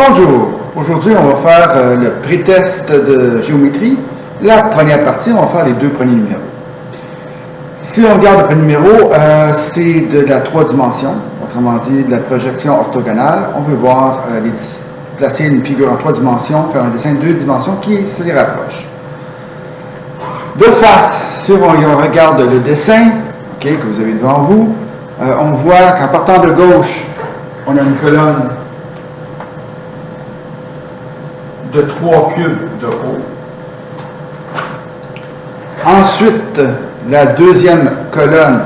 Bonjour, aujourd'hui on va faire le pré-test de géométrie. La première partie, on va faire les deux premiers numéros. Si on regarde le premier numéro, c'est de la 3 dimensions, autrement dit de la projection orthogonale. On veut voir placer une figure en 3 dimensions, faire un dessin de 2 dimensions qui se les rapproche. De face, si on regarde le dessin que vous avez devant vous, on voit qu'en partant de gauche, on a une colonne de 3 cubes de haut. Ensuite, la deuxième colonne,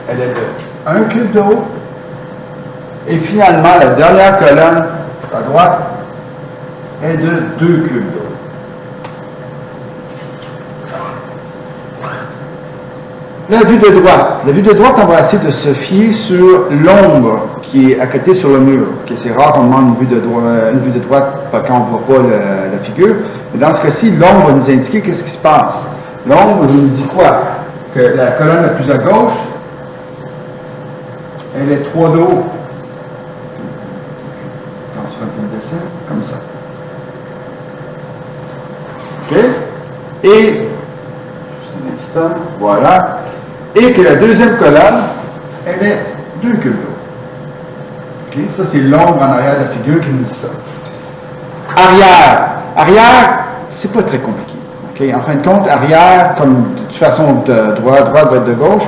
elle est de 1 cube de haut. Et finalement, la dernière colonne, à droite, est de 2 cubes de haut. La vue de droite. La vue de droite, on va essayer de se fier sur l'ombre qui est à côté sur le mur. C'est rare qu'on demande une vue de droite quand on ne voit pas la figure. Mais dans ce cas-ci, l'ombre va nous indiquer qu'est-ce qui se passe. L'ombre nous dit quoi? Que la colonne la plus à gauche, elle est 3 de haut. Attention un peu le dessin, comme ça. OK? Et, juste un instant, voilà. Et que la deuxième colonne, elle est 2 cubes d'eau. Okay? Ça, c'est l'ombre en arrière de la figure qui nous dit ça. Arrière. Arrière, c'est pas très compliqué. Okay? En fin de compte, arrière, comme de toute façon de droite va être de gauche,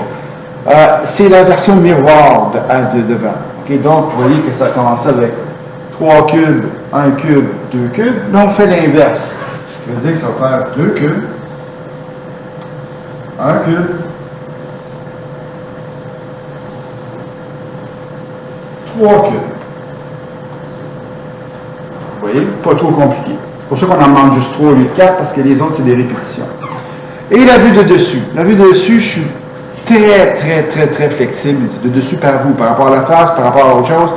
c'est la version miroir de devant. Okay? Donc, vous voyez que ça commence avec 3 cubes, 1 cube, 2 cubes. Mais on fait l'inverse. Ce qui veut dire que ça va faire 2 cubes, 1 cube, 3 cubes. Vous voyez, pas trop compliqué. C'est pour ça qu'on en demande juste 3 au lieu de 4, parce que les autres, c'est des répétitions. Et la vue de dessus. La vue de dessus, je suis très flexible. De dessus par où? Par rapport à la face, par rapport à autre chose.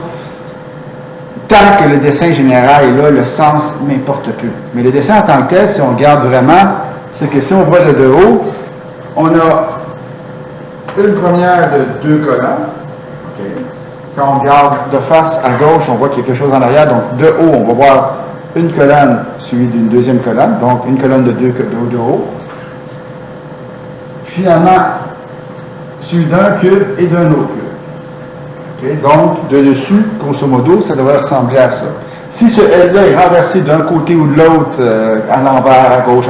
Tant que le dessin général est là, le sens m'importe peu. Mais le dessin en tant que tel, si on regarde vraiment, c'est que si on voit de haut, on a une première de 2 colonnes. Okay. Quand on regarde de face à gauche, on voit qu'il y a quelque chose en arrière. Donc, de haut, on va voir une colonne suivie d'une deuxième colonne. Donc, une colonne de 2 de haut. Finalement, suivi d'un cube et d'un autre cube. Okay. Donc, de dessus, grosso modo, ça devrait ressembler à ça. Si ce L-là est renversé d'un côté ou de l'autre, à l'envers, à gauche,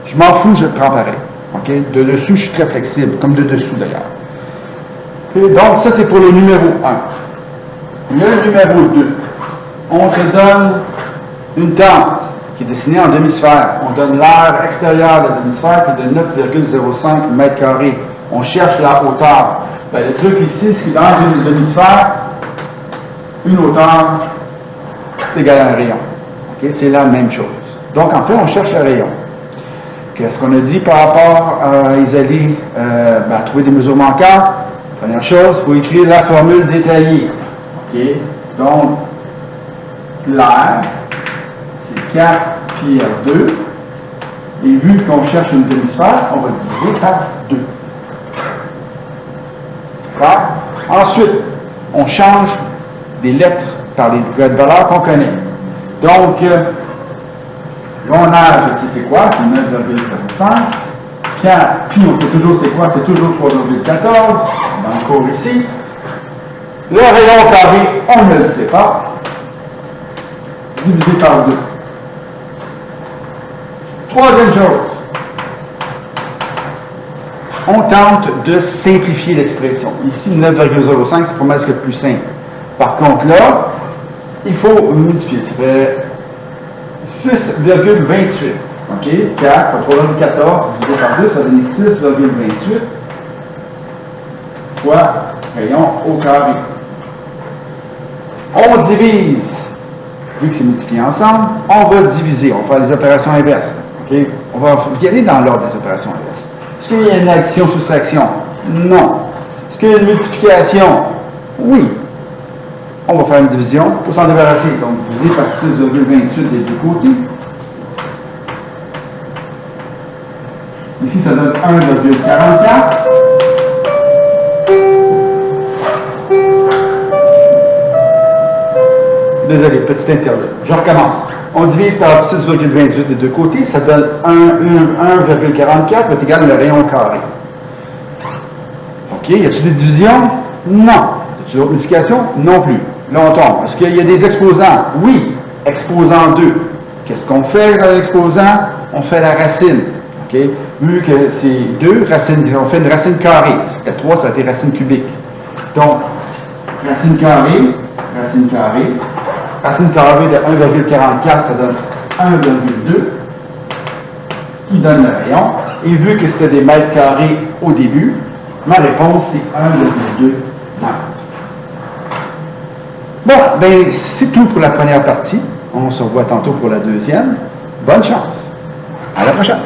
je m'en fous, je le prends pareil. Okay. De dessus, je suis très flexible, comme de dessous d'ailleurs. Okay. Donc, ça, c'est pour le numéro 1. Le numéro 2, on te donne une tente qui est dessinée en demi-sphère. On donne l'aire extérieure de la demi-sphère qui est de 9,05 mètres carrés. On cherche la hauteur. Ben, le truc ici, c'est que dans une demi-sphère, une hauteur, c'est égal à un rayon. Okay? C'est la même chose. Donc, en fait, on cherche le rayon. Qu'est-ce qu'on a dit par rapport à isoler, à trouver des mesures manquantes? Première chose, il faut écrire la formule détaillée. Okay. Donc, l'air, c'est 4 pi R2. Et vu qu'on cherche une demi-sphère, on va diviser par 2. D'accord? Ensuite, on change des lettres par les valeurs qu'on connaît. Donc, mon âge, c'est quoi? C'est 9,05. 4 pi, on sait toujours c'est quoi? C'est toujours 3,14 dans le cours ici. Le rayon carré, on ne le sait pas. Divisé par 2. Troisième chose. On tente de simplifier l'expression. Ici, 9,05, c'est pas mal ce qu'il y a de plus simple. Par contre, là, il faut multiplier. Ça fait 6,28. OK? 4 fois 3,14 divisé par 2, ça donne 6,28 fois rayon au carré. On divise, vu que c'est multiplié ensemble, on va diviser, on va faire les opérations inverses. Okay? On va y aller dans l'ordre des opérations inverses. Est-ce qu'il y a une addition-soustraction? Non. Est-ce qu'il y a une multiplication? Oui. On va faire une division pour s'en débarrasser. Donc, divisé par 6,28 des deux côtés. Ici, ça donne 1,44. désolé, petit interlude. Je recommence. On divise par 6,28 des deux côtés, ça donne 1,44 est égal le rayon carré. OK, y a-t-il des divisions? Non. Y a-t-il d'autres multiplications? Non plus. Là, on tombe. Est-ce qu'il y a des exposants? Oui. Exposant 2. Qu'est-ce qu'on fait dans l'exposant? On fait la racine. OK? Vu que c'est 2 racines, on fait une racine carrée. Si c'était 3, ça va être racine cubique. Donc, racine carrée de 1,44, ça donne 1,2, qui donne le rayon. Et vu que c'était des mètres carrés au début, ma réponse, c'est 1,2 mètres. Bon, ben, c'est tout pour la première partie. On se revoit tantôt pour la deuxième. Bonne chance. À la prochaine.